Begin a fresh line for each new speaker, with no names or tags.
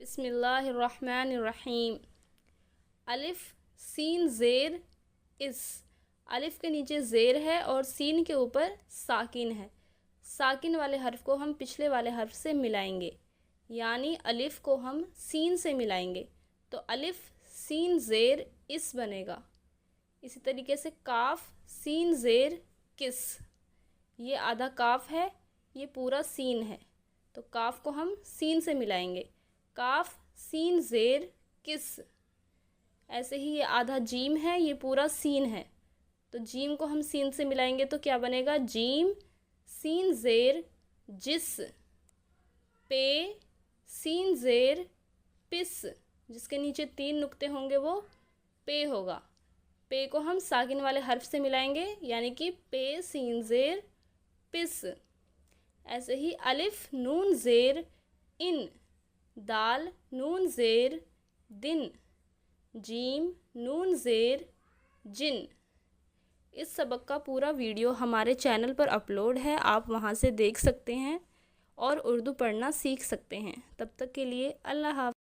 بسم اللہ الرحمن الرحیم۔ الف سین زیر اس، الف کے نیچے زیر ہے اور سین کے اوپر ساکن ہے۔ ساکن والے حرف کو ہم پچھلے والے حرف سے ملائیں گے، یعنی الف کو ہم سین سے ملائیں گے تو الف سین زیر اس بنے گا۔ اسی طریقے سے کاف سین زیر کس، یہ آدھا کاف ہے، یہ پورا سین ہے تو کاف کو ہم سین سے ملائیں گے، کاف سین زیر کس۔ ایسے ہی یہ آدھا جیم ہے، یہ پورا سین ہے تو جیم کو ہم سین سے ملائیں گے تو کیا بنے گا، جیم سین زیر جس۔ پے سین زیر پس، جس کے نیچے 3 نقطے ہوں گے وہ پے ہوگا۔ پے کو ہم ساکن والے حرف سے ملائیں گے، یعنی کہ پے سین زیر پس۔ ایسے ہی الف نون زیر ان، دال نون زیر دن، جیم نون زیر جن۔ اس سبق کا پورا ویڈیو ہمارے چینل پر اپلوڈ ہے، آپ وہاں سے دیکھ سکتے ہیں اور اردو پڑھنا سیکھ سکتے ہیں۔ تب تک کے لیے اللہ حافظ۔